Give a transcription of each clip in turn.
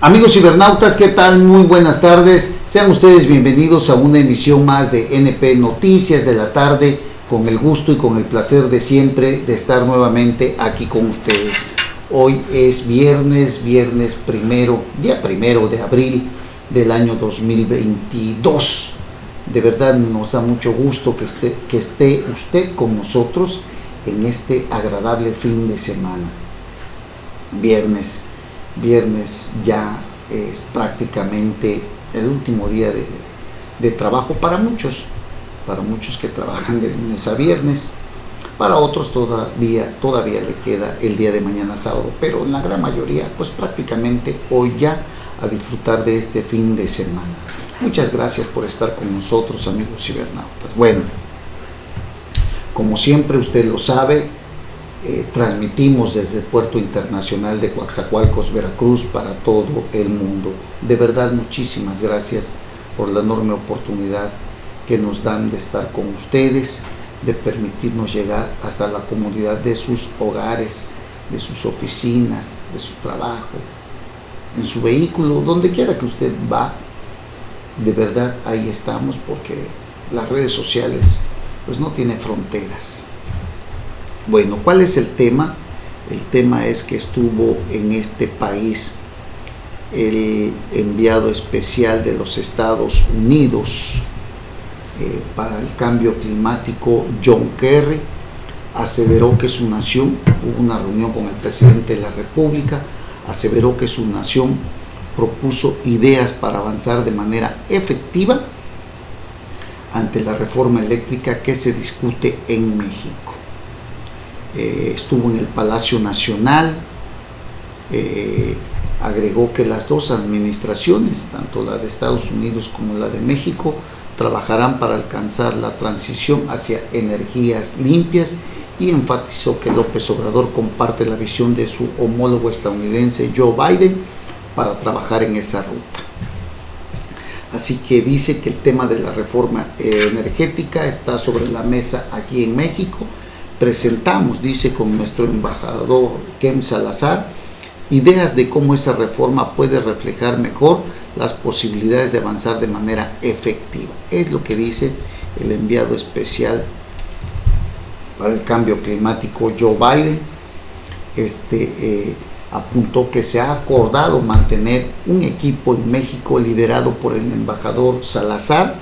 Amigos cibernautas, ¿qué tal? Muy buenas tardes. Sean ustedes bienvenidos a una emisión más de NP Noticias de la tarde, con el gusto y con el placer de siempre de estar nuevamente aquí con ustedes. Hoy es viernes primero, día 1 de abril del año 2022. De verdad nos da mucho gusto que esté usted con nosotros en este agradable fin de semana. Viernes ya es prácticamente el último día de trabajo para muchos que trabajan de lunes a viernes. Para otros todavía le queda el día de mañana sábado, pero en la gran mayoría pues prácticamente hoy ya a disfrutar de este fin de semana. Muchas gracias por estar con nosotros, amigos cibernautas. Bueno, como siempre usted lo sabe, transmitimos desde el Puerto Internacional de Coatzacoalcos, Veracruz, para todo el mundo. De verdad, muchísimas gracias por la enorme oportunidad que nos dan de estar con ustedes, de permitirnos llegar hasta la comodidad de sus hogares, de sus oficinas, de su trabajo, en su vehículo, donde quiera que usted va. De verdad, ahí estamos, porque las redes sociales pues no tienen fronteras. Bueno, ¿cuál es el tema? El tema es que estuvo en este país el enviado especial de los Estados Unidos para el cambio climático, John Kerry. Aseveró que su nación, hubo una reunión con el presidente de la República, aseveró que su nación propuso ideas para avanzar de manera efectiva ante la reforma eléctrica que se discute en México. Estuvo en el Palacio Nacional. Agregó que las dos administraciones, tanto la de Estados Unidos como la de México, trabajarán para alcanzar la transición hacia energías limpias, y enfatizó que López Obrador comparte la visión de su homólogo estadounidense Joe Biden para trabajar en esa ruta. Así que dice que el tema de la reforma energética está sobre la mesa aquí en México. Presentamos, dice, con nuestro embajador Ken Salazar, ideas de cómo esa reforma puede reflejar mejor las posibilidades de avanzar de manera efectiva. Es lo que dice el enviado especial para el cambio climático, Joe Biden. Apuntó que se ha acordado mantener un equipo en México liderado por el embajador Salazar,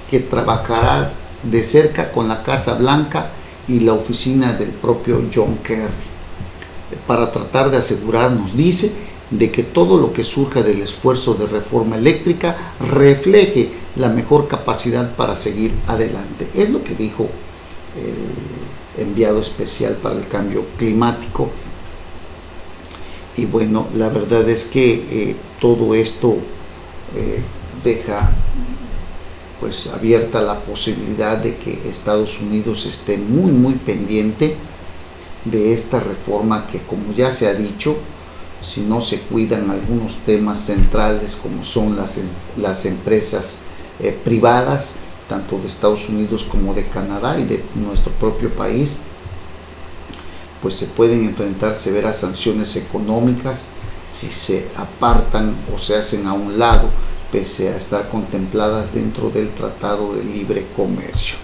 que trabajará de cerca con la Casa Blanca y la oficina del propio John Kerry, para tratar de asegurarnos, dice, de que todo lo que surja del esfuerzo de reforma eléctrica refleje la mejor capacidad para seguir adelante. Es lo que dijo el enviado especial para el cambio climático. Y bueno, la verdad es que todo esto deja pues abierta la posibilidad de que Estados Unidos esté muy pendiente de esta reforma, que, como ya se ha dicho, si no se cuidan algunos temas centrales como son las empresas privadas, tanto de Estados Unidos como de Canadá y de nuestro propio país, pues se pueden enfrentar severas sanciones económicas si se apartan o se hacen a un lado, pese a estar contempladas dentro del Tratado de Libre Comercio.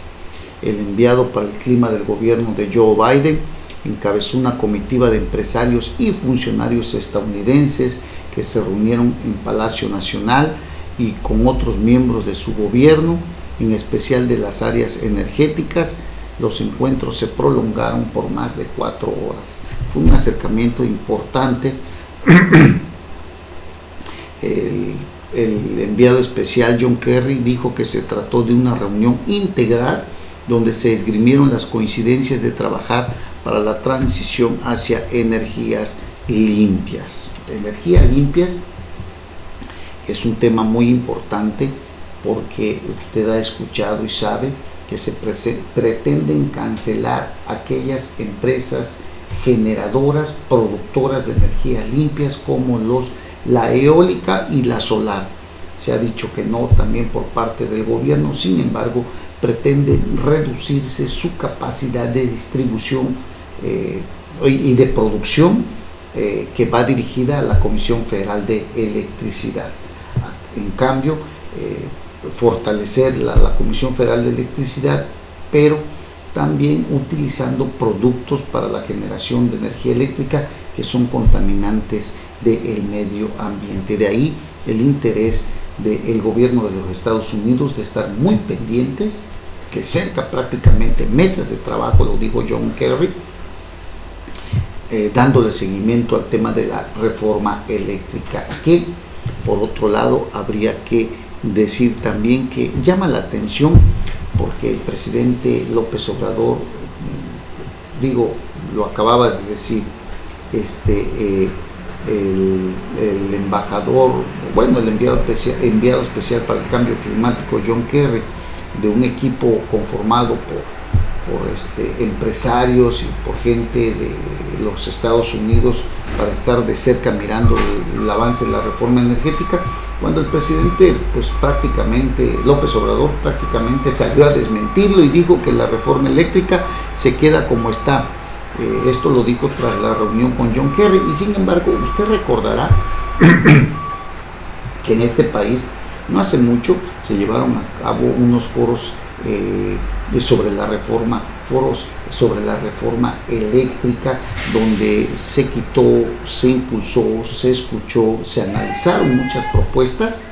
El enviado para el clima del gobierno de Joe Biden encabezó una comitiva de empresarios y funcionarios estadounidenses que se reunieron en Palacio Nacional y con otros miembros de su gobierno, en especial de las áreas energéticas. Los encuentros se prolongaron por más de 4 horas. Fue un acercamiento importante. El enviado especial John Kerry dijo que se trató de una reunión integral donde se esgrimieron las coincidencias de trabajar para la transición hacia energías limpias. Energías limpias es un tema muy importante, porque usted ha escuchado y sabe que se pretenden cancelar aquellas empresas generadoras, productoras de energías limpias, como la eólica y la solar. Se ha dicho que no también por parte del gobierno. Sin embargo, pretende reducirse su capacidad de distribución y de producción que va dirigida a la Comisión Federal de Electricidad. En cambio, fortalecer la Comisión Federal de Electricidad, pero también utilizando productos para la generación de energía eléctrica que son contaminantes del medio ambiente. De ahí el interés del gobierno de los Estados Unidos de estar muy pendientes, que cerca prácticamente mesas de trabajo, lo dijo John Kerry, dándole seguimiento al tema de la reforma eléctrica, que por otro lado habría que decir también que llama la atención porque el presidente López Obrador, lo acababa de decir, el embajador, el enviado especial para el cambio climático, John Kerry, de un equipo conformado por empresarios y por gente de los Estados Unidos para estar de cerca mirando el avance de la reforma energética, cuando el presidente López Obrador prácticamente salió a desmentirlo y dijo que la reforma eléctrica se queda como está. Esto lo dijo tras la reunión con John Kerry, y sin embargo usted recordará que en este país no hace mucho se llevaron a cabo unos foros sobre la reforma eléctrica, donde se quitó, se impulsó, se escuchó, se analizaron muchas propuestas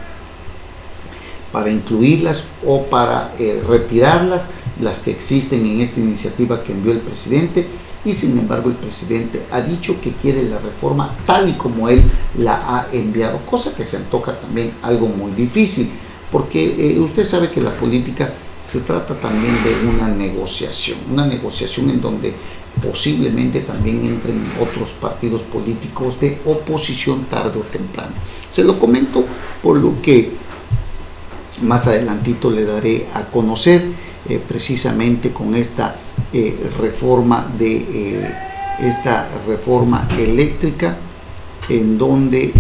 para incluirlas o para retirarlas, las que existen en esta iniciativa que envió el presidente, y sin embargo el presidente ha dicho que quiere la reforma tal y como él la ha enviado, cosa que se antoja también algo muy difícil, porque usted sabe que la política se trata también de una negociación en donde posiblemente también entren otros partidos políticos de oposición tarde o temprano. Se lo comento por lo que más adelantito le daré a conocer, precisamente con esta reforma eléctrica, en donde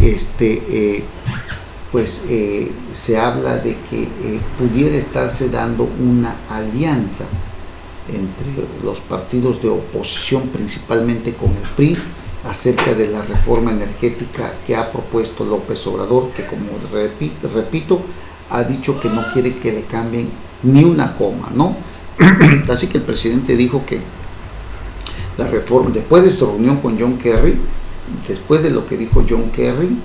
se habla de que pudiera estarse dando una alianza entre los partidos de oposición, principalmente con el PRI, acerca de la reforma energética que ha propuesto López Obrador, que, como repito, ha dicho que no quiere que le cambien ni una coma, ¿no? Así que el presidente dijo que la reforma, después de su reunión con John Kerry, después de lo que dijo John Kerry,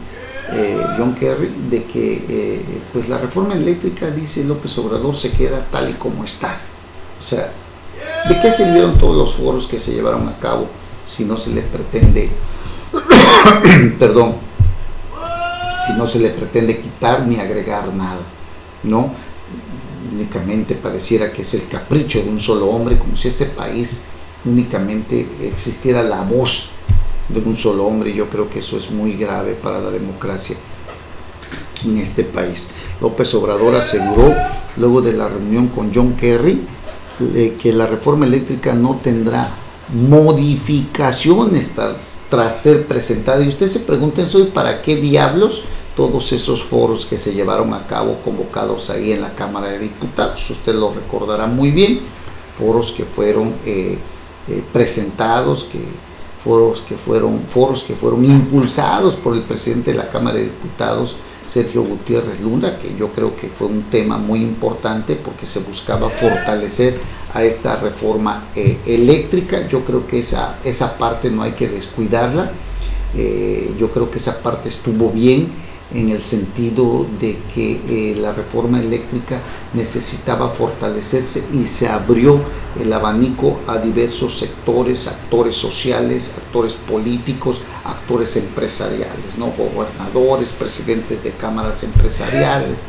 de que la reforma eléctrica, dice López Obrador, se queda tal y como está. O sea, ¿de qué sirvieron todos los foros que se llevaron a cabo si no se le pretende si no se le pretende quitar ni agregar nada, ¿no? Únicamente pareciera que es el capricho de un solo hombre, como si este país únicamente existiera la voz de un solo hombre. Yo creo que eso es muy grave para la democracia en este país. López Obrador aseguró, luego de la reunión con John Kerry, que la reforma eléctrica no tendrá modificaciones tras ser presentada. Y usted se pregunta, ¿para qué diablos todos esos foros que se llevaron a cabo, convocados ahí en la Cámara de Diputados? Usted lo recordará muy bien, foros que fueron presentados, foros que fueron impulsados por el presidente de la Cámara de Diputados, Sergio Gutiérrez Luna, que yo creo que fue un tema muy importante porque se buscaba fortalecer a esta reforma eléctrica. Yo creo que esa parte no hay que descuidarla. Yo creo que esa parte estuvo bien, en el sentido de que la reforma eléctrica necesitaba fortalecerse y se abrió el abanico a diversos sectores, actores sociales, actores políticos, actores empresariales, ¿no? Gobernadores, presidentes de cámaras empresariales,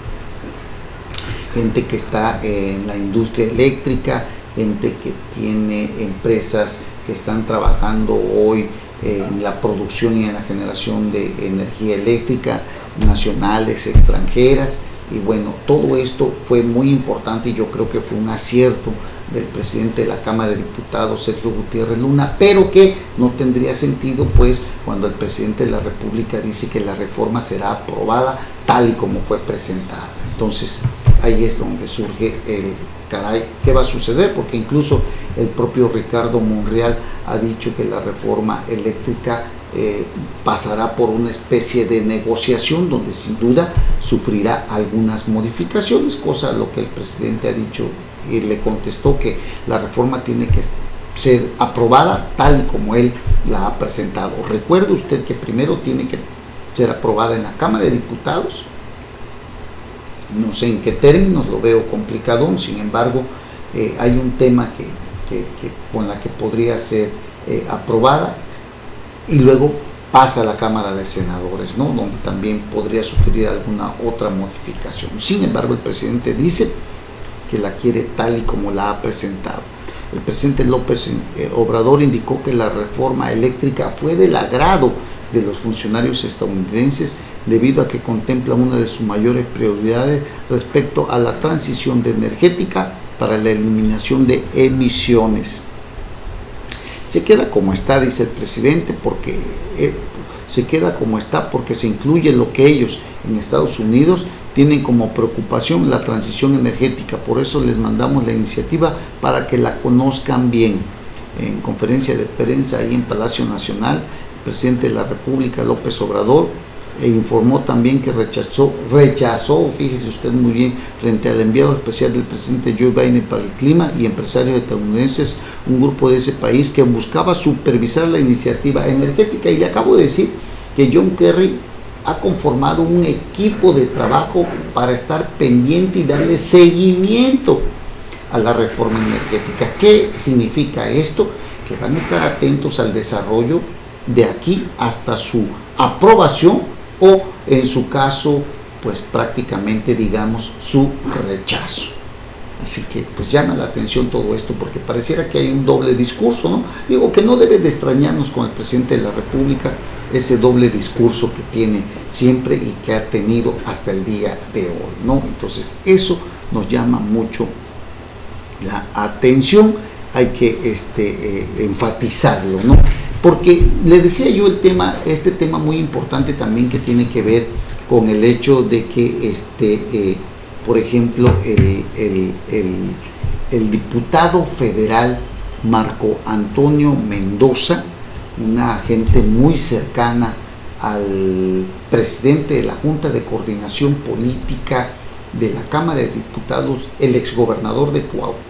gente que está en la industria eléctrica, gente que tiene empresas que están trabajando hoy en la producción y en la generación de energía eléctrica, nacionales, extranjeras. Y bueno, todo esto fue muy importante y yo creo que fue un acierto del presidente de la Cámara de Diputados, Sergio Gutiérrez Luna, pero que no tendría sentido pues cuando el presidente de la República dice que la reforma será aprobada tal y como fue presentada. Entonces ahí es donde surge el caray, ¿qué va a suceder? Porque incluso el propio Ricardo Monreal ha dicho que la reforma eléctrica pasará por una especie de negociación donde sin duda sufrirá algunas modificaciones, cosa a lo que el presidente ha dicho y le contestó que la reforma tiene que ser aprobada tal como él la ha presentado. Recuerde usted que primero tiene que ser aprobada en la Cámara de Diputados, no sé en qué términos, lo veo complicado, sin embargo hay un tema que con la que podría ser aprobada y luego pasa a la Cámara de Senadores, ¿no? Donde también podría sufrir alguna otra modificación. Sin embargo, el presidente dice que la quiere tal y como la ha presentado. El presidente López Obrador indicó que la reforma eléctrica fue del agrado de los funcionarios estadounidenses debido a que contempla una de sus mayores prioridades respecto a la transición energética para la eliminación de emisiones. Se queda como está, dice el presidente, porque se queda como está porque se incluye lo que ellos en Estados Unidos tienen como preocupación, la transición energética. Por eso les mandamos la iniciativa para que la conozcan bien. En conferencia de prensa ahí en Palacio Nacional, el presidente de la República, López Obrador, informó también que rechazó, fíjese usted muy bien, frente al enviado especial del presidente Joe Biden para el clima y empresarios estadounidenses, un grupo de ese país que buscaba supervisar la iniciativa energética. Y le acabo de decir que John Kerry ha conformado un equipo de trabajo para estar pendiente y darle seguimiento a la reforma energética. ¿Qué significa esto? Que van a estar atentos al desarrollo de aquí hasta su aprobación o en su caso pues prácticamente digamos su rechazo. Así que pues llama la atención todo esto porque pareciera que hay un doble discurso, ¿no? Digo que no debe de extrañarnos con el presidente de la República ese doble discurso que tiene siempre y que ha tenido hasta el día de hoy, ¿no? Entonces eso nos llama mucho la atención, hay que enfatizarlo, ¿no? Porque le decía yo este tema muy importante también que tiene que ver con el hecho de que por ejemplo, el diputado federal Marco Antonio Mendoza, una gente muy cercana al presidente de la Junta de Coordinación Política de la Cámara de Diputados, el exgobernador de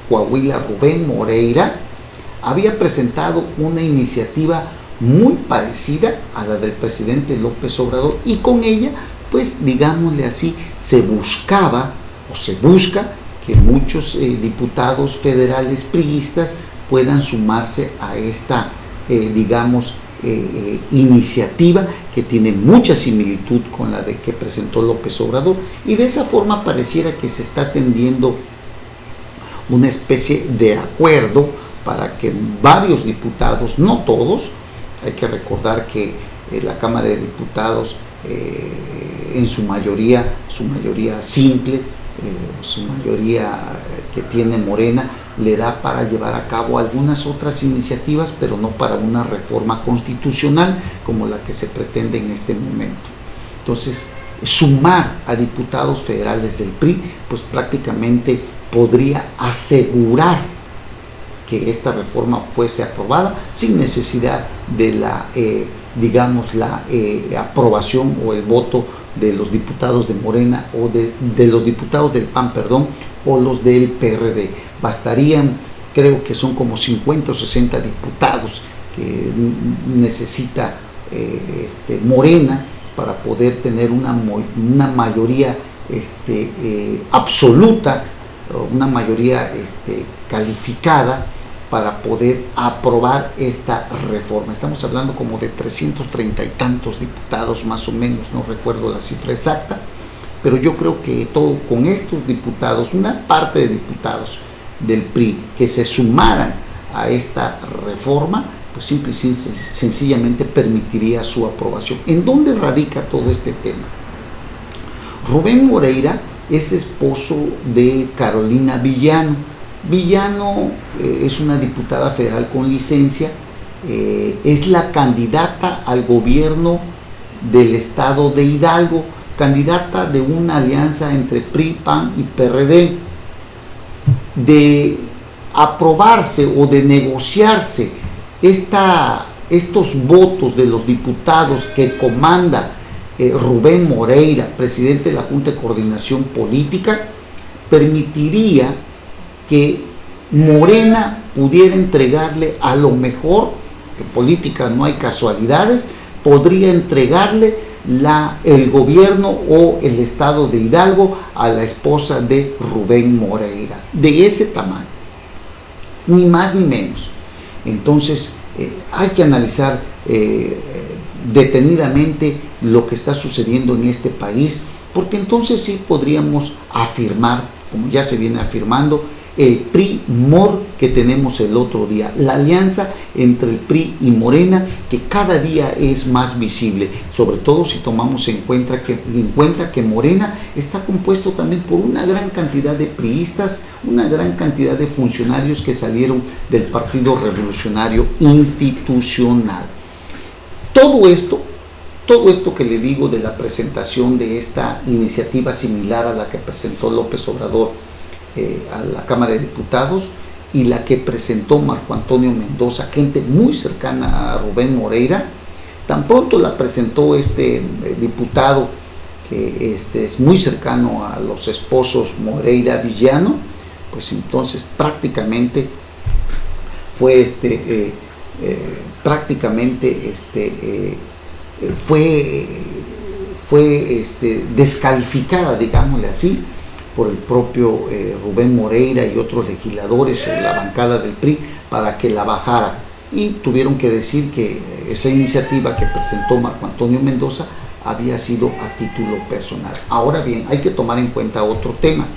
Coahuila, Rubén Moreira, había presentado una iniciativa muy parecida a la del presidente López Obrador y con ella, pues digámosle así, se busca que muchos diputados federales priistas puedan sumarse a esta, iniciativa que tiene mucha similitud con la de que presentó López Obrador, y de esa forma pareciera que se está tendiendo una especie de acuerdo para que varios diputados, no todos, hay que recordar que la Cámara de Diputados en su mayoría simple, su mayoría que tiene Morena, le da para llevar a cabo algunas otras iniciativas, pero no para una reforma constitucional como la que se pretende en este momento. Entonces, sumar a diputados federales del PRI, pues prácticamente podría asegurar que esta reforma fuese aprobada sin necesidad de la aprobación o el voto de los diputados de Morena o de los diputados del PAN, o los del PRD. Bastarían, creo que son como 50 o 60 diputados que necesita Morena para poder tener una mayoría absoluta, una mayoría calificada para poder aprobar esta reforma. Estamos hablando como de 330 y tantos diputados más o menos, no recuerdo la cifra exacta, pero yo creo que todo con estos diputados, una parte de diputados del PRI que se sumaran a esta reforma, pues simple y sencillamente permitiría su aprobación. ¿En dónde radica todo este tema? Rubén Moreira es esposo de Carolina Villano. Villano es una diputada federal con licencia, es la candidata al gobierno del estado de Hidalgo, candidata de una alianza entre PRI, PAN y PRD. De aprobarse o de negociarse esta estos votos de los diputados que comanda Rubén Moreira, presidente de la Junta de Coordinación Política, permitiría que Morena pudiera entregarle, a lo mejor, en política no hay casualidades, podría entregarle el gobierno o el estado de Hidalgo a la esposa de Rubén Moreira, de ese tamaño, ni más ni menos. Entonces hay que analizar detenidamente lo que está sucediendo en este país, porque entonces sí podríamos afirmar, como ya se viene afirmando, el PRI-MOR que tenemos el otro día, la alianza entre el PRI y Morena, que cada día es más visible, sobre todo si tomamos en cuenta que Morena está compuesto también por una gran cantidad de priistas, una gran cantidad de funcionarios que salieron del Partido Revolucionario Institucional. Todo esto que le digo de la presentación de esta iniciativa similar a la que presentó López Obrador a la Cámara de Diputados y la que presentó Marco Antonio Mendoza, gente muy cercana a Rubén Moreira, tan pronto la presentó este diputado que es muy cercano a los esposos Moreira Villano, pues entonces prácticamente fue fue descalificada, digámosle así, por el propio Rubén Moreira y otros legisladores o la bancada del PRI para que la bajara, y tuvieron que decir que esa iniciativa que presentó Marco Antonio Mendoza había sido a título personal. Ahora bien, hay que tomar en cuenta otro tema.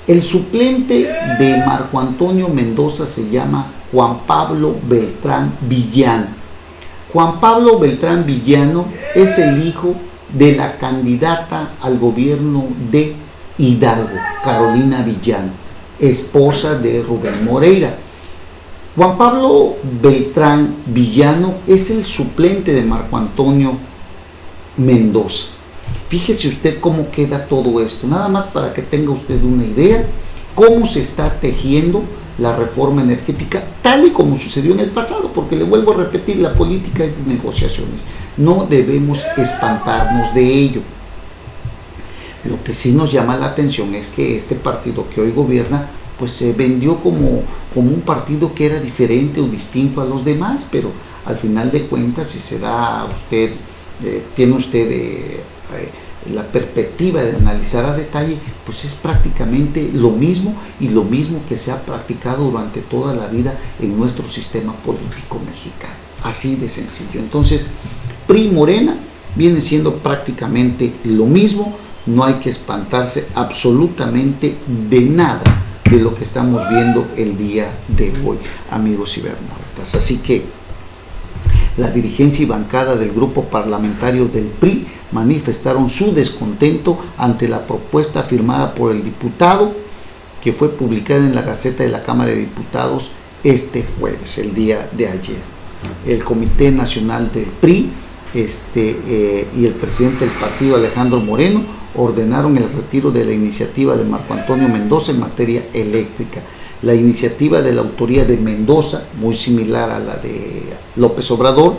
El suplente de Marco Antonio Mendoza se llama Juan Pablo Beltrán Villano. Juan Pablo Beltrán Villano es el hijo de la candidata al gobierno de Hidalgo, Carolina Villano, esposa de Rubén Moreira. Juan Pablo Beltrán Villano es el suplente de Marco Antonio Mendoza. Fíjese usted cómo queda todo esto, nada más para que tenga usted una idea cómo se está tejiendo la reforma energética, tal y como sucedió en el pasado, porque le vuelvo a repetir, la política es de negociaciones, no debemos espantarnos de ello. Lo que sí nos llama la atención es que este partido que hoy gobierna, pues se vendió como un partido que era diferente o distinto a los demás, pero al final de cuentas, si se da usted, tiene usted la perspectiva de analizar a detalle, pues es prácticamente lo mismo, y lo mismo que se ha practicado durante toda la vida en nuestro sistema político mexicano, así de sencillo. Entonces, PRI Morena viene siendo prácticamente lo mismo. No hay que espantarse absolutamente de nada de lo que estamos viendo el día de hoy, amigos cibernautas. Así que la dirigencia y bancada del grupo parlamentario del PRI manifestaron su descontento ante la propuesta firmada por el diputado, que fue publicada en la Gaceta de la Cámara de Diputados este jueves, el día de ayer. El Comité Nacional del PRI y el presidente del partido, Alejandro Moreno, ordenaron el retiro de la iniciativa de Marco Antonio Mendoza en materia eléctrica. La iniciativa de la autoría de Mendoza, muy similar a la de López Obrador,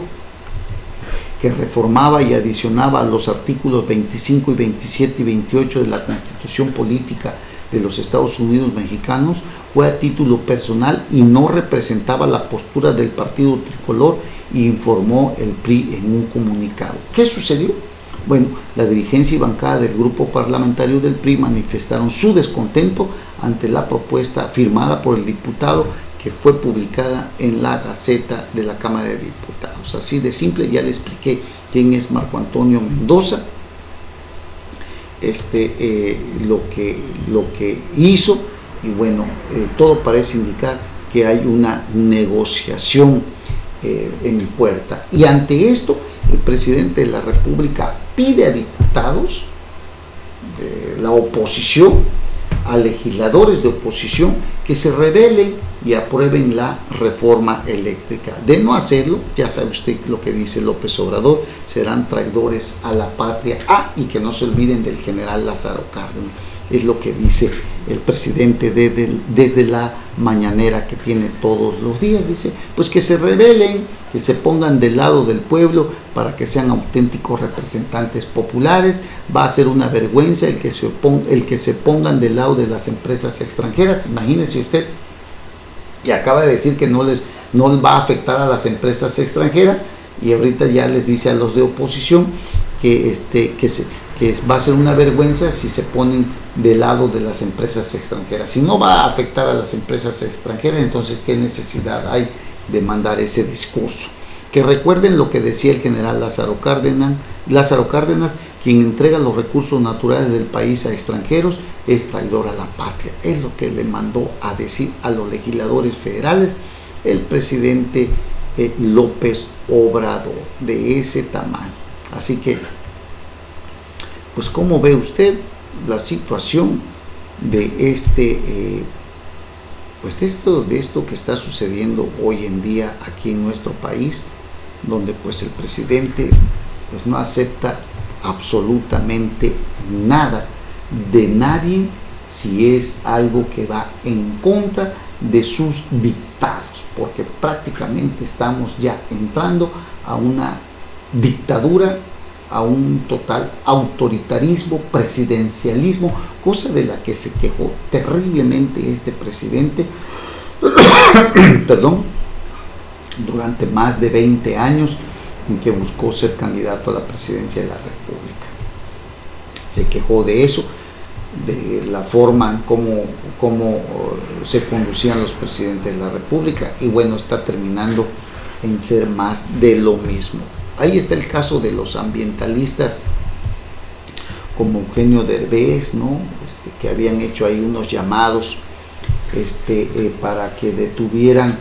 que reformaba y adicionaba a los artículos 25 y 27 y 28 de la Constitución Política de los Estados Unidos Mexicanos, fue a título personal y no representaba la postura del Partido Tricolor, informó el PRI en un comunicado. ¿Qué sucedió? Bueno, la dirigencia y bancada del grupo parlamentario del PRI manifestaron su descontento ante la propuesta firmada por el diputado, que fue publicada en la Gaceta de la Cámara de Diputados. Así de simple, ya le expliqué quién es Marco Antonio Mendoza, lo que hizo, y bueno, todo parece indicar que hay una negociación en puerta. Y ante esto, el presidente de la República pide a diputados de la oposición, a legisladores de oposición, que se rebelen y aprueben la reforma eléctrica. De no hacerlo, ya sabe usted lo que dice López Obrador, serán traidores a la patria. Y que no se olviden del general Lázaro Cárdenas, es lo que dice el presidente desde la mañanera que tiene todos los días, dice, pues que se rebelen, que se pongan del lado del pueblo para que sean auténticos representantes populares. Va a ser una vergüenza el que se pongan del lado de las empresas extranjeras. Imagínese usted, y acaba de decir que no va a afectar a las empresas extranjeras, y ahorita ya les dice a los de oposición que va a ser una vergüenza si se ponen del lado de las empresas extranjeras. Si no va a afectar a las empresas extranjeras, entonces ¿qué necesidad hay de mandar ese discurso? Que recuerden lo que decía el general Lázaro Cárdenas, quien entrega los recursos naturales del país a extranjeros es traidor a la patria. Es lo que le mandó a decir a los legisladores federales el presidente López Obrador, de ese tamaño. Así que, pues, ¿cómo ve usted la situación de de esto que está sucediendo hoy en día aquí en nuestro país, donde pues el presidente pues no acepta absolutamente nada de nadie si es algo que va en contra de sus dictados, porque prácticamente estamos ya entrando a una dictadura, a un total autoritarismo, presidencialismo, cosa de la que se quejó terriblemente este presidente perdón, durante más de 20 años en que buscó ser candidato a la presidencia de la República. Se quejó de eso, de la forma en cómo se conducían los presidentes de la República, y bueno, está terminando en ser más de lo mismo. Ahí está el caso de los ambientalistas como Eugenio Derbez, ¿no? Que habían hecho ahí unos llamados para que detuvieran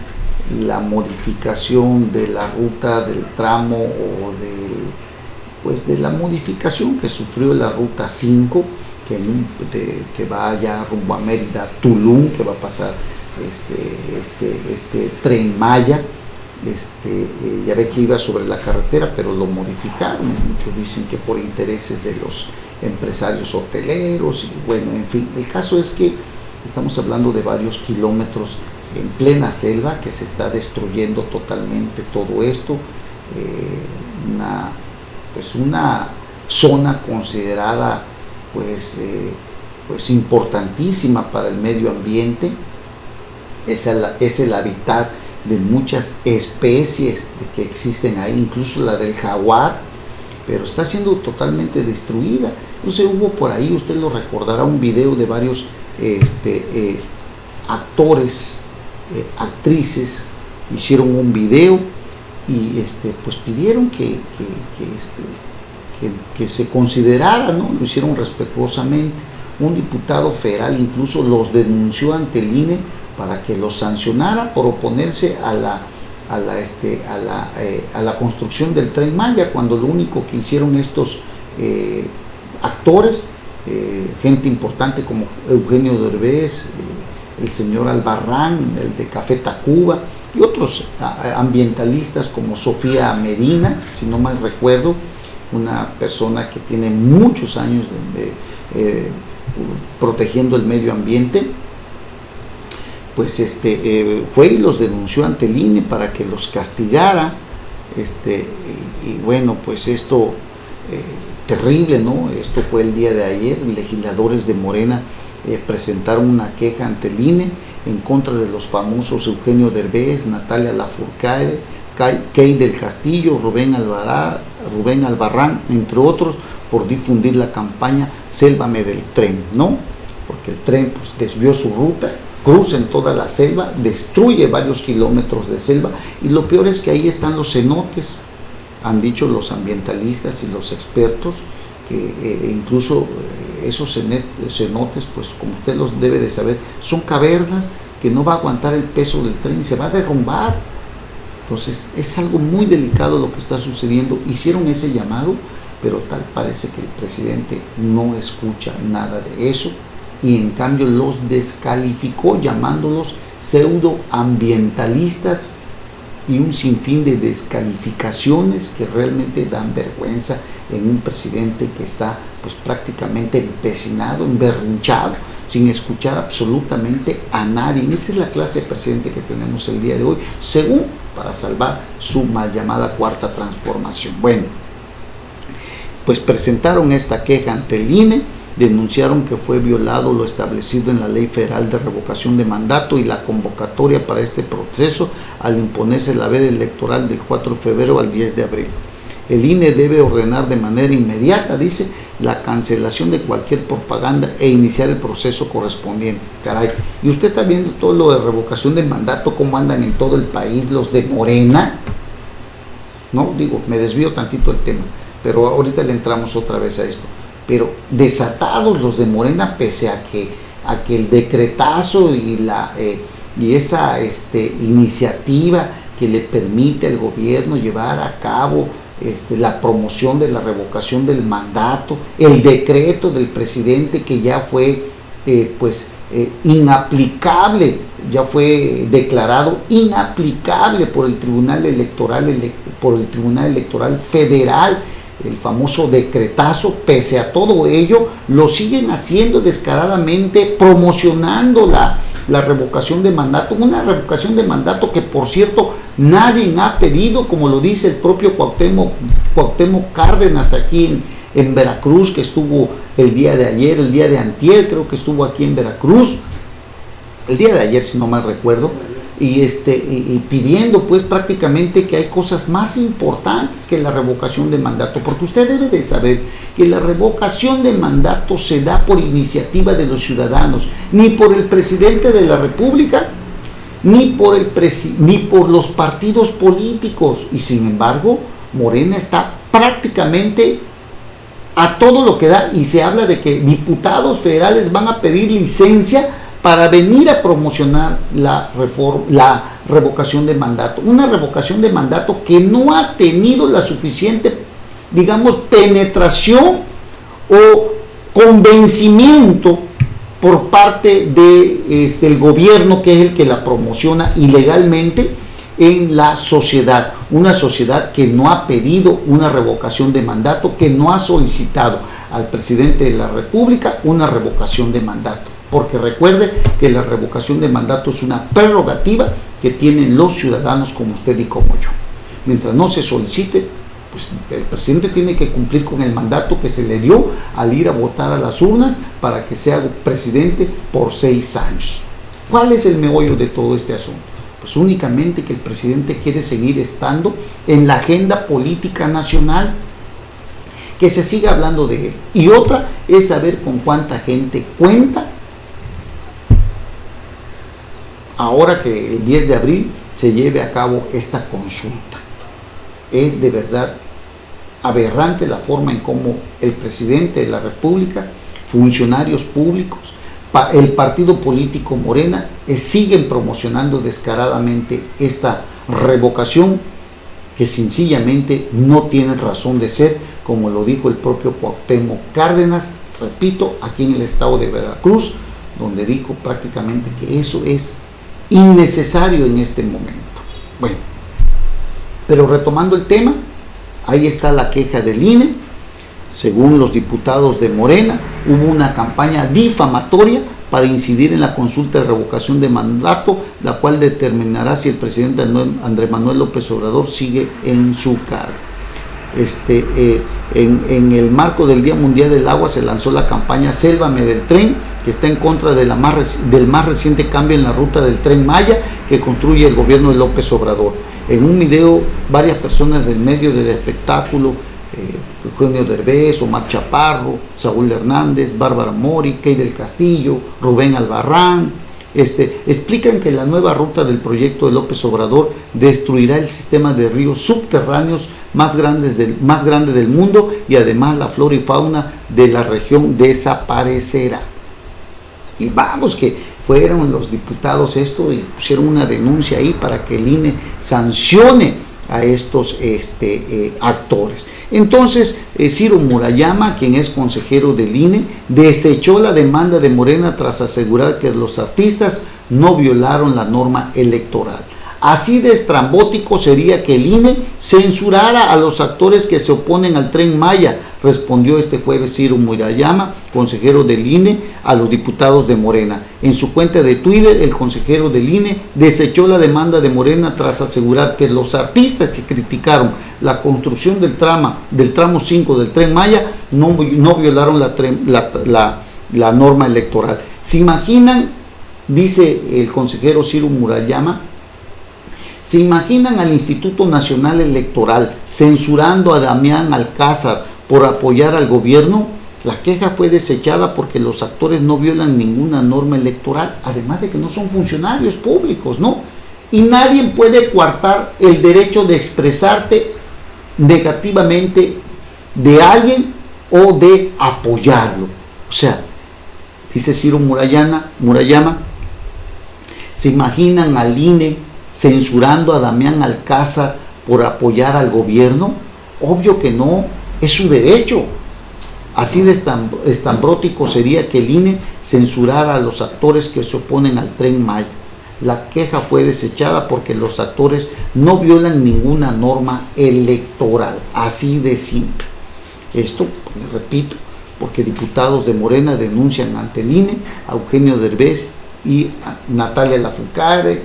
la modificación de la ruta del tramo o de la modificación que sufrió la ruta 5, que va allá rumbo a Mérida, Tulum, que va a pasar este Tren Maya. Ya ve que iba sobre la carretera, pero lo modificaron. Muchos dicen que por intereses de los empresarios hoteleros, y bueno, en fin, el caso es que estamos hablando de varios kilómetros en plena selva que se está destruyendo totalmente todo esto, una zona considerada pues importantísima para el medio ambiente. Es el hábitat de muchas especies que existen ahí, incluso la del jaguar, pero está siendo totalmente destruida. Entonces hubo por ahí, usted lo recordará, un video de varios actores, actrices, hicieron un video y pues pidieron que se considerara, ¿no? Lo hicieron respetuosamente. Un diputado federal incluso los denunció ante el INE para que los sancionara por oponerse a la construcción del Tren Maya, cuando lo único que hicieron estos actores, gente importante como Eugenio Derbez, el señor Albarrán, el de Café Tacuba, y otros ambientalistas como Sofía Medina, si no mal recuerdo, una persona que tiene muchos años protegiendo el medio ambiente, pues fue y los denunció ante el INE para que los castigara, y bueno, pues esto terrible, ¿no? Esto fue el día de ayer. Legisladores de Morena presentaron una queja ante el INE en contra de los famosos Eugenio Derbez, Natalia Lafourcade, Key del Castillo, Rubén Albarrán, entre otros, por difundir la campaña Sélvame del Tren, ¿no? Porque el tren pues desvió su ruta, cruza en toda la selva, destruye varios kilómetros de selva, y lo peor es que ahí están los cenotes. Han dicho los ambientalistas y los expertos que incluso esos cenotes, pues como usted los debe de saber, son cavernas que no va a aguantar el peso del tren y se va a derrumbar. Entonces es algo muy delicado lo que está sucediendo. Hicieron ese llamado, pero tal parece que el presidente no escucha nada de eso, y en cambio los descalificó llamándolos pseudoambientalistas, y un sinfín de descalificaciones que realmente dan vergüenza en un presidente que está pues prácticamente empecinado, emberrinchado. sin escuchar absolutamente a nadie. Esa es la clase de presidente que tenemos el día de hoy, según para salvar su mal llamada cuarta transformación. Bueno, pues presentaron esta queja ante el INE, denunciaron que fue violado lo establecido en la Ley Federal de Revocación de Mandato y la convocatoria para este proceso al imponerse la veda electoral del 4 de febrero al 10 de abril. El INE debe ordenar de manera inmediata, dice, la cancelación de cualquier propaganda e iniciar el proceso correspondiente. Caray, y usted está viendo todo lo de revocación de mandato, cómo andan en todo el país los de Morena. No, digo, me desvío tantito del tema, pero ahorita le entramos otra vez a esto. Pero desatados los de Morena, pese a que el decretazo y esa iniciativa que le permite al gobierno llevar a cabo la promoción de la revocación del mandato, el decreto del presidente que ya fue inaplicable, ya fue declarado inaplicable por el Tribunal Electoral Federal, el famoso decretazo. Pese a todo ello, lo siguen haciendo descaradamente, promocionando la revocación de mandato, una revocación de mandato que, por cierto, nadie ha pedido, como lo dice el propio Cuauhtémoc Cárdenas aquí en Veracruz, que estuvo el día de ayer, el día de antier, creo que estuvo aquí en Veracruz, el día de ayer si no mal recuerdo, y pidiendo pues prácticamente que hay cosas más importantes que la revocación de mandato, porque usted debe de saber que la revocación de mandato se da por iniciativa de los ciudadanos, ni por el presidente de la República, ni por los partidos políticos, y sin embargo Morena está prácticamente a todo lo que da, y se habla de que diputados federales van a pedir licencia para venir a promocionar la revocación de mandato. Una revocación de mandato que no ha tenido la suficiente, digamos, penetración o convencimiento por parte del gobierno, que es el que la promociona ilegalmente en la sociedad. Una sociedad que no ha pedido una revocación de mandato, que no ha solicitado al presidente de la República una revocación de mandato. Porque recuerde que la revocación de mandato es una prerrogativa que tienen los ciudadanos como usted y como yo. Mientras no se solicite, pues el presidente tiene que cumplir con el mandato que se le dio al ir a votar a las urnas para que sea presidente por 6 años. ¿Cuál es el meollo de todo este asunto? Pues únicamente que el presidente quiere seguir estando en la agenda política nacional, que se siga hablando de él. Y otra es saber con cuánta gente cuenta ahora que el 10 de abril se lleve a cabo esta consulta. Es de verdad aberrante la forma en cómo el presidente de la República, funcionarios públicos, el partido político Morena siguen promocionando descaradamente esta revocación que sencillamente no tiene razón de ser, como lo dijo el propio Cuauhtémoc Cárdenas, repito, aquí en el estado de Veracruz, donde dijo prácticamente que eso es innecesario en este momento. Bueno, pero retomando el tema, ahí está la queja del INE. Según los diputados de Morena, hubo una campaña difamatoria para incidir en la consulta de revocación de mandato, la cual determinará si el presidente Andrés Manuel López Obrador sigue en su cargo. En el marco del Día Mundial del Agua se lanzó la campaña Sélvame del Tren, que está en contra de del más reciente cambio en la ruta del Tren Maya que construye el gobierno de López Obrador. En un video, varias personas del medio del espectáculo, Eugenio Derbez, Omar Chaparro, Saúl Hernández, Bárbara Mori, Key del Castillo, Rubén Albarrán, explican que la nueva ruta del proyecto de López Obrador destruirá el sistema de ríos subterráneos más grande del mundo, y además la flora y fauna de la región desaparecerá. Y vamos, que fueron los diputados y pusieron una denuncia ahí para que el INE sancione a estos actores. Entonces, Ciro Murayama, quien es consejero del INE, desechó la demanda de Morena tras asegurar que los artistas no violaron la norma electoral. Así de estrambótico sería que el INE censurara a los actores que se oponen al Tren Maya, respondió este jueves Ciro Murayama, consejero del INE, a los diputados de Morena. En su cuenta de Twitter, el consejero del INE desechó la demanda de Morena tras asegurar que los artistas que criticaron la construcción del tramo 5 del Tren Maya no violaron la norma electoral. ¿Se imaginan? Dice el consejero Ciro Murayama, ¿se imaginan al Instituto Nacional Electoral censurando a Damián Alcázar por apoyar al gobierno? La queja fue desechada porque los actores no violan ninguna norma electoral, además de que no son funcionarios públicos, ¿no? Y nadie puede coartar el derecho de expresarte negativamente de alguien o de apoyarlo. O sea, dice Ciro Murayama, ¿se imaginan al INE censurando a Damián Alcázar por apoyar al gobierno? Obvio que no, es su derecho. Así de estambrótico sería que el INE censurara a los actores que se oponen al Tren Maya. La queja fue desechada porque los actores no violan ninguna norma electoral, así de simple. Esto, le repito, porque diputados de Morena denuncian ante el INE a Eugenio Derbez y a Natalia Lafourcade,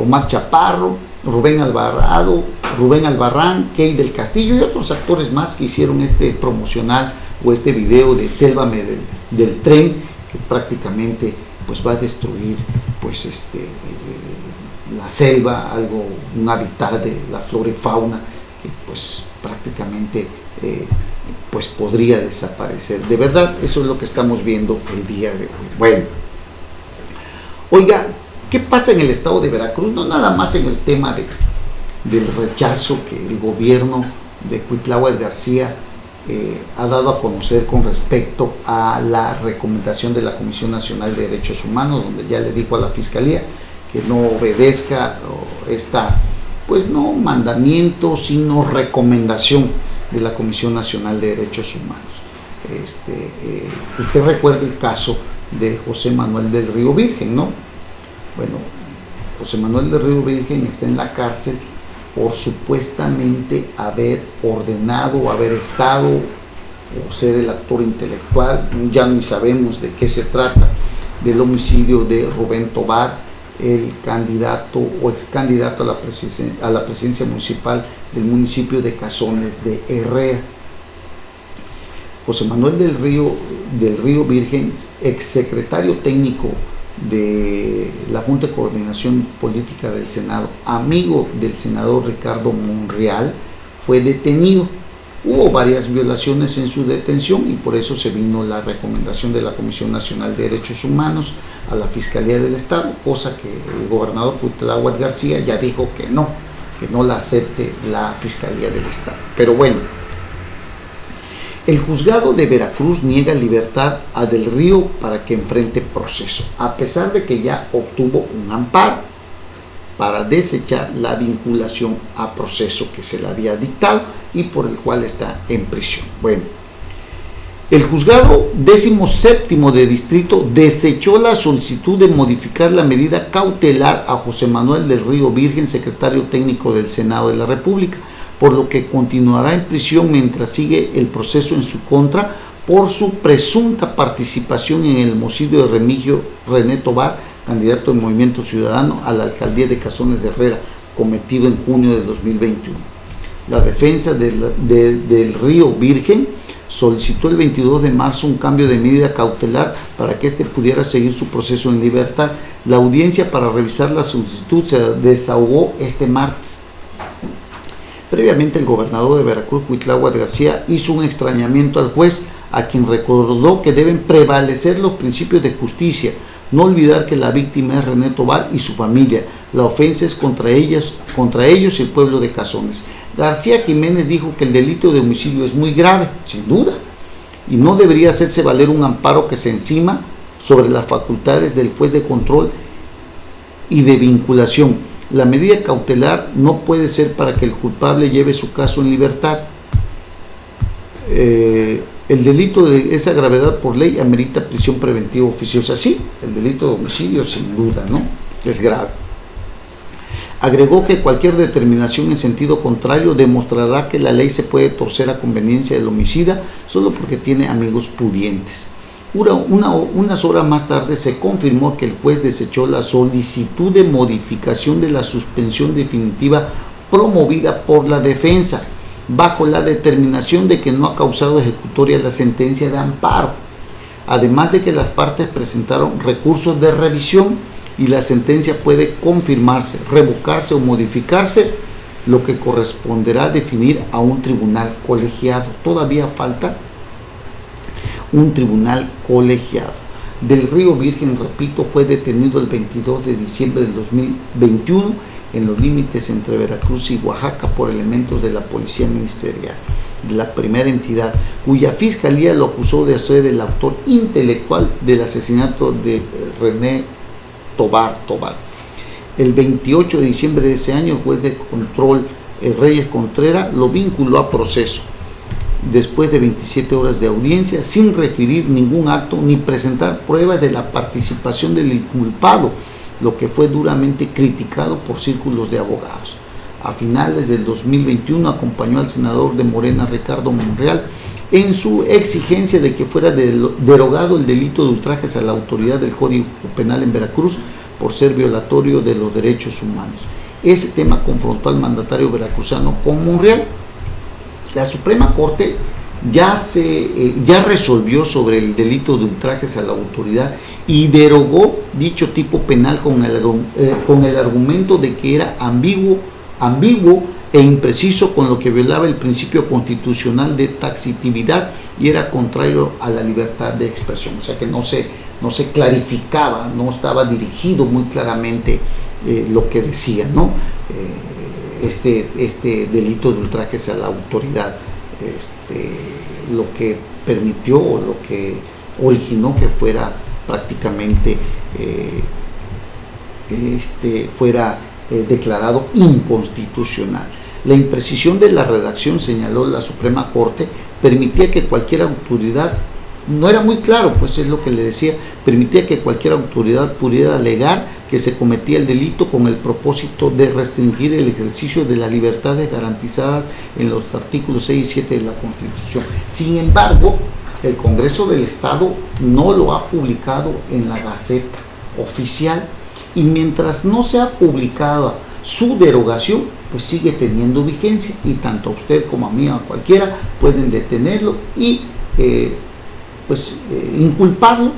Omar Chaparro, Rubén Albarrán, Key del Castillo y otros actores más que hicieron este promocional o este video de Sélvame del tren, que prácticamente pues va a destruir pues la selva, un hábitat de la flora y fauna que pues prácticamente pues podría desaparecer. De verdad, eso es lo que estamos viendo el día de hoy. Bueno, oiga, ¿qué pasa en el estado de Veracruz? No nada más en el tema del rechazo que el gobierno de Cuitláhuac García ha dado a conocer con respecto a la recomendación de la Comisión Nacional de Derechos Humanos, donde ya le dijo a la Fiscalía que no obedezca esta, pues no mandamiento, sino recomendación de la Comisión Nacional de Derechos Humanos. Usted recuerda el caso de José Manuel del Río Virgen, ¿no? Bueno, José Manuel del Río Virgen está en la cárcel por supuestamente haber ordenado, haber estado o ser el actor intelectual, ya ni sabemos de qué se trata, del homicidio de Rubén Tobar, el candidato o ex candidato a la presidencia municipal del municipio de Cazones de Herrera. José Manuel del Río Virgen, ex secretario técnico de la Junta de Coordinación Política del Senado, amigo del senador Ricardo Monreal, fue detenido. Hubo varias violaciones en su detención y por eso se vino la recomendación de la Comisión Nacional de Derechos Humanos a la Fiscalía del Estado, cosa que el gobernador Cuitláhuac García ya dijo que no la acepte la Fiscalía del Estado. Pero bueno, el juzgado de Veracruz niega libertad a Del Río para que enfrente proceso, a pesar de que ya obtuvo un amparo para desechar la vinculación a proceso que se le había dictado y por el cual está en prisión. Bueno, el juzgado 17º de distrito desechó la solicitud de modificar la medida cautelar a José Manuel del Río Virgen, secretario técnico del Senado de la República, por lo que continuará en prisión mientras sigue el proceso en su contra por su presunta participación en el homicidio de Remigio René Tobar, candidato del Movimiento Ciudadano a la alcaldía de Cazones de Herrera, cometido en junio de 2021. La defensa del Río Virgen solicitó el 22 de marzo un cambio de medida cautelar para que éste pudiera seguir su proceso en libertad. La audiencia para revisar la solicitud se desahogó este martes. Previamente, el gobernador de Veracruz, Cuitláhuac García, hizo un extrañamiento al juez, a quien recordó que deben prevalecer los principios de justicia, no olvidar que la víctima es René Tobar y su familia. La ofensa es contra ellos y el pueblo de Cazones. García Jiménez dijo que el delito de homicidio es muy grave, sin duda, y no debería hacerse valer un amparo que se encima sobre las facultades del juez de control y de vinculación. La medida cautelar no puede ser para que el culpable lleve su caso en libertad. El delito de esa gravedad por ley amerita prisión preventiva oficiosa. Sí, el delito de homicidio sin duda, ¿no? Es grave. Agregó que cualquier determinación en sentido contrario demostrará que la ley se puede torcer a conveniencia del homicida solo porque tiene amigos pudientes. Unas horas más tarde se confirmó que el juez desechó la solicitud de modificación de la suspensión definitiva promovida por la defensa, bajo la determinación de que no ha causado ejecutoria la sentencia de amparo, además de que las partes presentaron recursos de revisión y la sentencia puede confirmarse, revocarse o modificarse, lo que corresponderá definir a un tribunal colegiado. Todavía falta un tribunal colegiado. Del Río Virgen, repito, fue detenido el 22 de diciembre del 2021 en los límites entre Veracruz y Oaxaca por elementos de la Policía Ministerial, la primera entidad, cuya fiscalía lo acusó de ser el autor intelectual del asesinato de René Tobar. El 28 de diciembre de ese año, el juez de control Reyes Contreras lo vinculó a proceso, después de 27 horas de audiencia, sin referir ningún acto ni presentar pruebas de la participación del inculpado, lo que fue duramente criticado por círculos de abogados. A finales del 2021 acompañó al senador de Morena, Ricardo Monreal, en su exigencia de que fuera derogado el delito de ultrajes a la autoridad del Código Penal en Veracruz por ser violatorio de los derechos humanos. Ese tema confrontó al mandatario veracruzano con Monreal. La Suprema Corte ya resolvió sobre el delito de ultrajes a la autoridad y derogó dicho tipo penal con el argumento de que era ambiguo e impreciso, con lo que violaba el principio constitucional de taxatividad y era contrario a la libertad de expresión. O sea que no se clarificaba, no estaba dirigido muy claramente lo que decía, ¿no? Este delito de ultrajes a la autoridad, lo que permitió o lo que originó que fuera prácticamente declarado inconstitucional. La imprecisión de la redacción, señaló la Suprema Corte, permitía que cualquier autoridad, no era muy claro, pues es lo que le decía, permitía que cualquier autoridad pudiera alegar que se cometía el delito con el propósito de restringir el ejercicio de las libertades garantizadas en los artículos 6 y 7 de la Constitución. Sin embargo, el Congreso del Estado no lo ha publicado en la Gaceta Oficial, y mientras no sea publicada su derogación, pues sigue teniendo vigencia, y tanto a usted como a mí o a cualquiera pueden detenerlo y inculparlo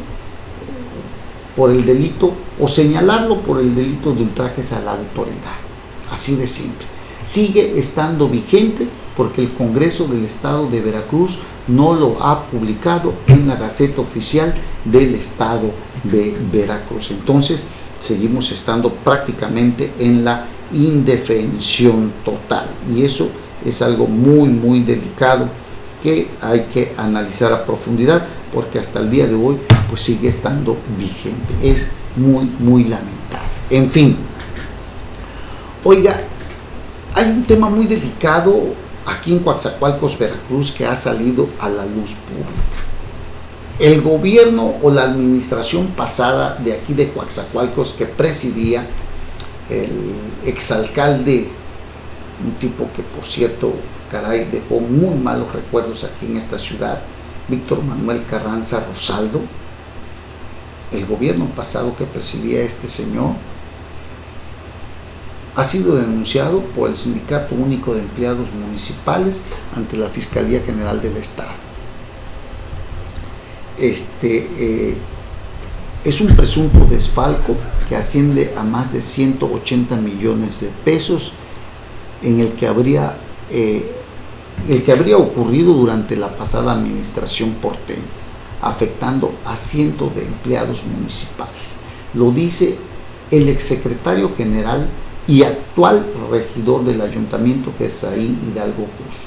por el delito o señalarlo por el delito de ultrajes a la autoridad. Así de simple. Sigue estando vigente porque el Congreso del Estado de Veracruz no lo ha publicado en la Gaceta Oficial del Estado de Veracruz. Entonces, seguimos estando prácticamente en la indefensión total, y eso es algo muy, muy delicado que hay que analizar a profundidad, porque hasta el día de hoy pues sigue estando vigente. Es muy, muy lamentable. En fin, oiga, hay un tema muy delicado aquí en Coatzacoalcos, Veracruz, que ha salido a la luz pública. El gobierno o la administración pasada de aquí de Coatzacoalcos, que presidía el exalcalde, un tipo que por cierto, caray, dejó muy malos recuerdos aquí en esta ciudad, Víctor Manuel Carranza Rosaldo, el gobierno pasado que presidía este señor, ha sido denunciado por el Sindicato Único de Empleados Municipales ante la Fiscalía General del Estado. Es un presunto desfalco que asciende a más de 180 millones de pesos, en el que habría ocurrido durante la pasada administración porteña, afectando a cientos de empleados municipales. Lo dice el exsecretario general y actual regidor del ayuntamiento, Gesaín Hidalgo Cruz.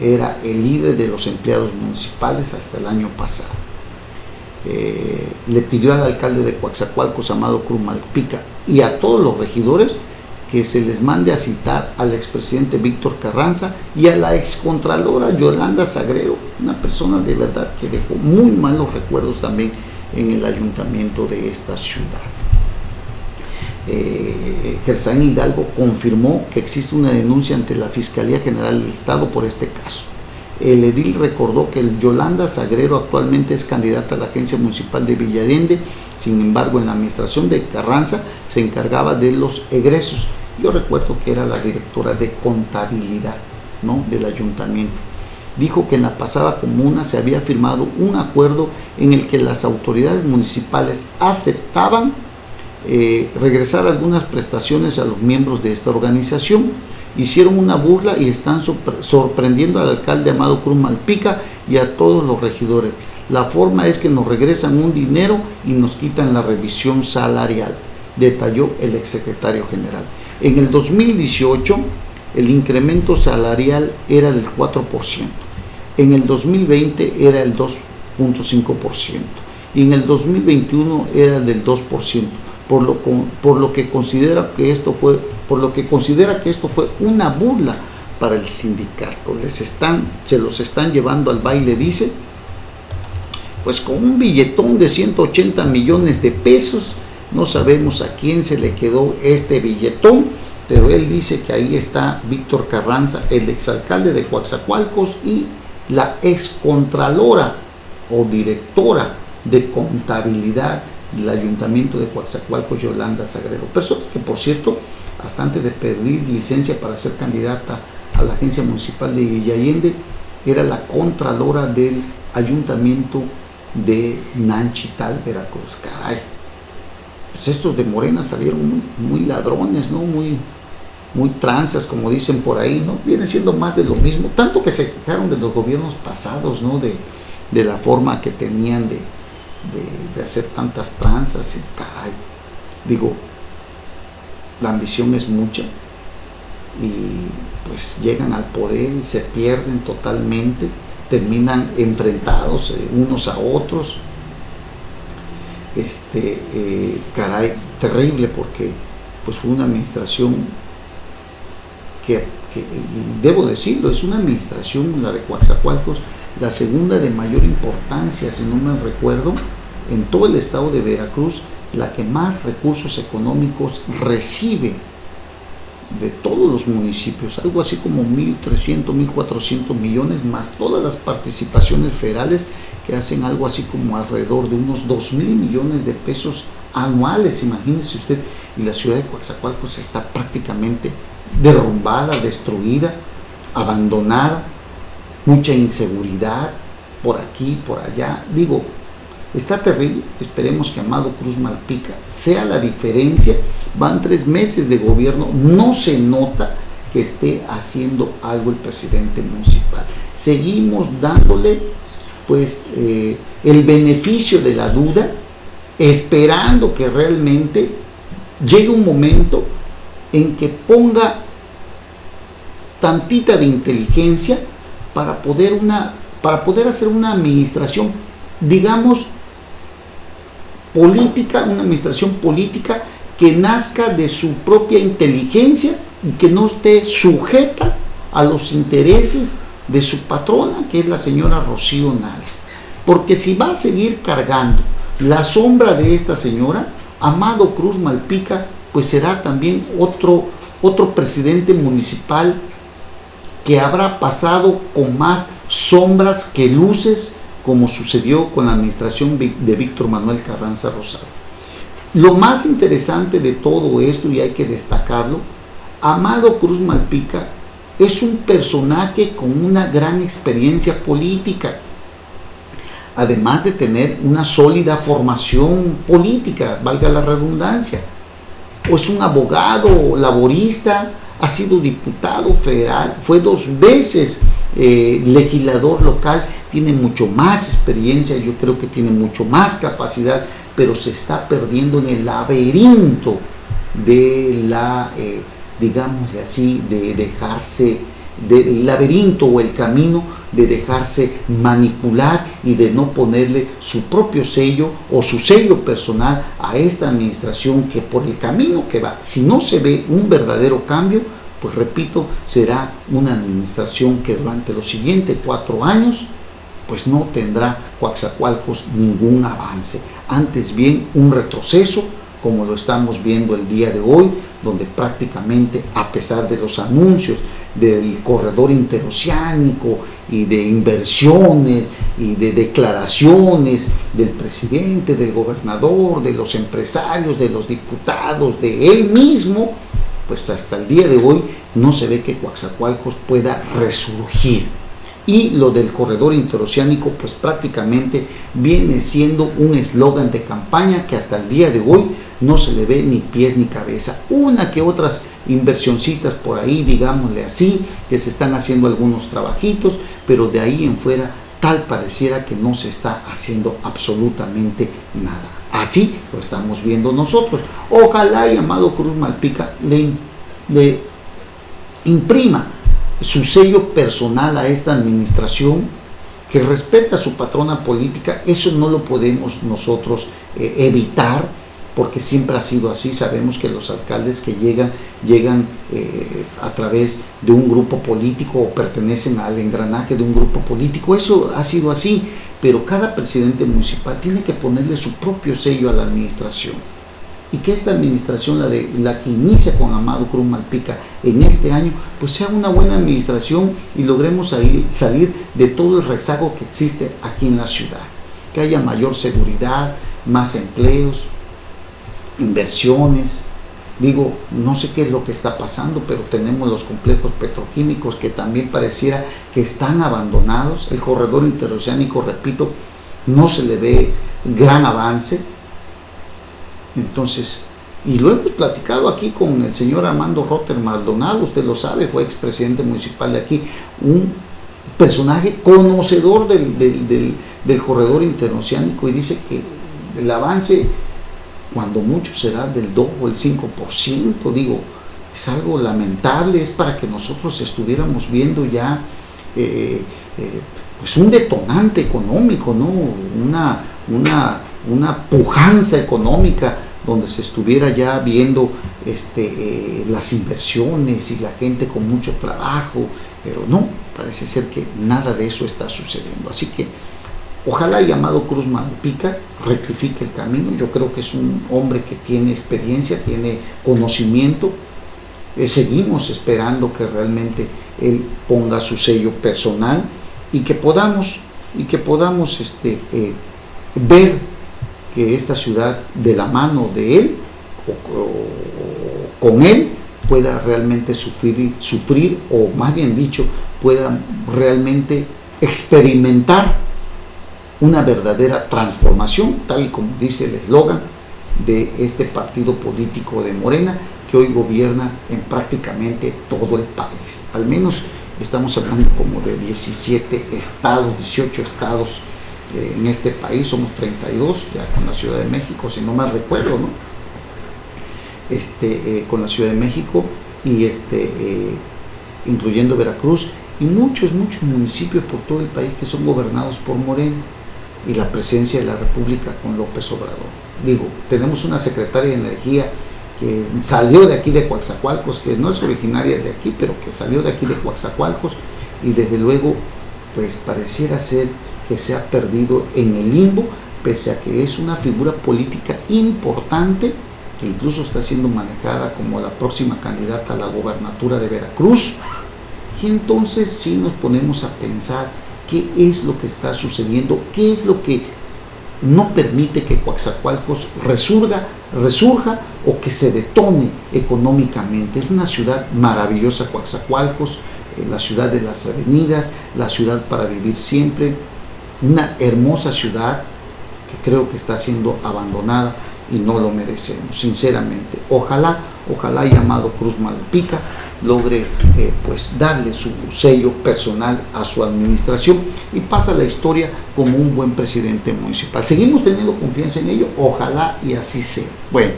Era el líder de los empleados municipales hasta el año pasado. Le pidió al alcalde de Coatzacoalcos, Amado Cruz Malpica, y a todos los regidores que se les mande a citar al expresidente Víctor Carranza y a la excontralora Yolanda Sagrero, una persona de verdad que dejó muy malos recuerdos también en el ayuntamiento de esta ciudad. Gersaín Hidalgo confirmó que existe una denuncia ante la Fiscalía General del Estado por este caso. El edil recordó que Yolanda Sagrero actualmente es candidata a la Agencia Municipal de Villa Allende. Sin embargo, en la administración de Carranza se encargaba de los egresos. Yo recuerdo que era la directora de contabilidad, ¿no?, del ayuntamiento. Dijo que en la pasada comuna se había firmado un acuerdo en el que las autoridades municipales aceptaban regresar algunas prestaciones a los miembros de esta organización. Hicieron una burla y están sorprendiendo al alcalde Amado Cruz Malpica y a todos los regidores. La forma es que nos regresan un dinero y nos quitan la revisión salarial, detalló el exsecretario general. En el 2018 el incremento salarial era del 4%, en el 2020 era el 2.5% y en el 2021 era del 2%. Por lo que considera que esto fue una burla para el sindicato. Se los están llevando al baile, dice, pues con un billetón de 180 millones de pesos. No sabemos a quién se le quedó este billetón, pero él dice que ahí está Víctor Carranza, el exalcalde de Coatzacoalcos, y la excontralora o directora de contabilidad del ayuntamiento de Coatzacoalcos, Yolanda Sagrero. Persona que, por cierto, hasta antes de pedir licencia para ser candidata a la Agencia Municipal de Villa Allende, era la contralora del ayuntamiento de Nanchital, Veracruz. Caray, pues estos de Morena salieron muy ladrones, ¿no? Muy tranzas, como dicen por ahí, ¿no? Viene siendo más de lo mismo, tanto que se quejaron de los gobiernos pasados, ¿no? De la forma que tenían de hacer tantas tranzas. Y caray, digo, la ambición es mucha y pues llegan al poder y se pierden totalmente, terminan enfrentados unos a otros. Caray, terrible, porque pues fue una administración que y debo decirlo, es una administración, la de Coatzacoalcos, la segunda de mayor importancia, si no me recuerdo, en todo el estado de Veracruz, la que más recursos económicos recibe de todos los municipios, algo así como 1.300, 1.400 millones, más todas las participaciones federales, que hacen algo así como alrededor de unos 2.000 millones de pesos anuales, imagínese usted. Y la ciudad de Coatzacoalcos está prácticamente derrumbada, destruida, abandonada, mucha inseguridad por aquí, por allá. Digo, está terrible. Esperemos que Amado Cruz Malpica sea la diferencia. Van 3 meses de gobierno, no se nota que esté haciendo algo el presidente municipal. Seguimos dándole pues el beneficio de la duda, esperando que realmente llegue un momento en que ponga tantita de inteligencia para poder hacer una administración, digamos, política, una administración política que nazca de su propia inteligencia y que no esté sujeta a los intereses de su patrona, que es la señora Rocío Nale. Porque si va a seguir cargando la sombra de esta señora, Amado Cruz Malpica pues será también otro presidente municipal que habrá pasado con más sombras que luces, como sucedió con la administración de Víctor Manuel Carranza Rosado. Lo más interesante de todo esto, y hay que destacarlo, Amado Cruz Malpica es un personaje con una gran experiencia política, además de tener una sólida formación política, valga la redundancia. Es un abogado laborista, ha sido diputado federal, fue 2 veces legislador local, tiene mucho más experiencia, yo creo que tiene mucho más capacidad, pero se está perdiendo en el laberinto de la, digámosle así, de dejarse, del laberinto o el camino de dejarse manipular y de no ponerle su propio sello o su sello personal a esta administración, que por el camino que va, si no se ve un verdadero cambio, pues repito, será una administración que durante los siguientes 4 años pues no tendrá Coatzacoalcos ningún avance, antes bien un retroceso, como lo estamos viendo el día de hoy, donde prácticamente, a pesar de los anuncios del corredor interoceánico y de inversiones y de declaraciones del presidente, del gobernador, de los empresarios, de los diputados, de él mismo, pues hasta el día de hoy no se ve que Coatzacoalcos pueda resurgir. Y lo del corredor interoceánico pues prácticamente viene siendo un eslogan de campaña que hasta el día de hoy no se le ve ni pies ni cabeza. Una que otras inversioncitas por ahí, digámosle así, que se están haciendo algunos trabajitos, pero de ahí en fuera tal pareciera que no se está haciendo absolutamente nada. Así lo estamos viendo nosotros. Ojalá y Amado Cruz Malpica le imprima su sello personal a esta administración, que respeta a su patrona política. Eso no lo podemos nosotros evitar, porque siempre ha sido así. Sabemos que los alcaldes que llegan a través de un grupo político o pertenecen al engranaje de un grupo político. Eso ha sido así, pero cada presidente municipal tiene que ponerle su propio sello a la administración. Y que esta administración, la que inicia con Amado Cruz Malpica en este año, pues sea una buena administración y logremos salir de todo el rezago que existe aquí en la ciudad. Que haya mayor seguridad, más empleos, inversiones. Digo, no sé qué es lo que está pasando, pero tenemos los complejos petroquímicos que también pareciera que están abandonados. El corredor interoceánico, repito, no se le ve gran avance. Entonces, y lo hemos platicado aquí con el señor Armando Rotter Maldonado, usted lo sabe, fue expresidente municipal de aquí, un personaje conocedor del corredor interoceánico, y dice que el avance, cuando mucho, será del 2 o el 5%. Digo, es algo lamentable, es para que nosotros estuviéramos viendo ya pues un detonante económico, ¿no? Una pujanza económica, donde se estuviera ya viendo las inversiones y la gente con mucho trabajo, pero no, parece ser que nada de eso está sucediendo. Así que ojalá y Amado Cruz Malpica rectifique el camino. Yo creo que es un hombre que tiene experiencia, tiene conocimiento. Seguimos esperando que realmente él ponga su sello personal y que podamos ver que esta ciudad, de la mano de él o con él, pueda realmente sufrir, o más bien dicho, pueda realmente experimentar una verdadera transformación, tal y como dice el eslogan de este partido político de Morena, que hoy gobierna en prácticamente todo el país. Al menos estamos hablando como de 17 estados, 18 estados en este país. Somos 32, ya con la Ciudad de México, si no mal recuerdo, ¿no? Con la Ciudad de México y incluyendo Veracruz, y muchos municipios por todo el país que son gobernados por Morena, y la presencia de la República con López Obrador. Digo, tenemos una secretaria de Energía que salió de aquí de Coatzacoalcos, que no es originaria de aquí, pero que salió de aquí de Coatzacoalcos, y desde luego pues pareciera ser que se ha perdido en el limbo, pese a que es una figura política importante, que incluso está siendo manejada como la próxima candidata a la gobernatura de Veracruz. Y entonces sí nos ponemos a pensar qué es lo que está sucediendo, qué es lo que no permite que Coatzacoalcos resurja o que se detone económicamente. Es una ciudad maravillosa Coatzacoalcos, la ciudad de las avenidas, la ciudad para vivir siempre, una hermosa ciudad que creo que está siendo abandonada y no lo merecemos, sinceramente. Ojalá y Amado Cruz Malpica logre pues darle su sello personal a su administración y pasa a la historia como un buen presidente municipal. Seguimos teniendo confianza en ello, ojalá y así sea. Bueno,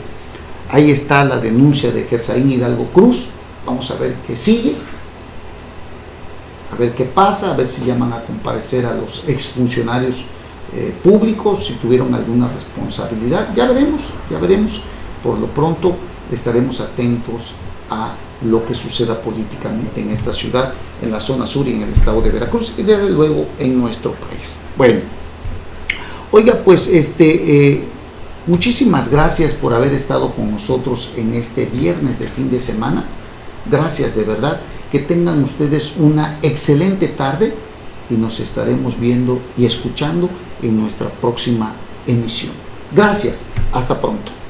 ahí está la denuncia de Gersaín Hidalgo Cruz. Vamos a ver qué sigue, a ver qué pasa, a ver si llaman a comparecer a los exfuncionarios públicos, si tuvieron alguna responsabilidad. Ya veremos. Por lo pronto estaremos atentos a lo que suceda políticamente en esta ciudad, en la zona sur y en el estado de Veracruz, y desde luego en nuestro país. Bueno, oiga, pues Muchísimas gracias por haber estado con nosotros en este viernes de fin de semana. Gracias de verdad. Que tengan ustedes una excelente tarde y nos estaremos viendo y escuchando en nuestra próxima emisión. Gracias. Hasta pronto.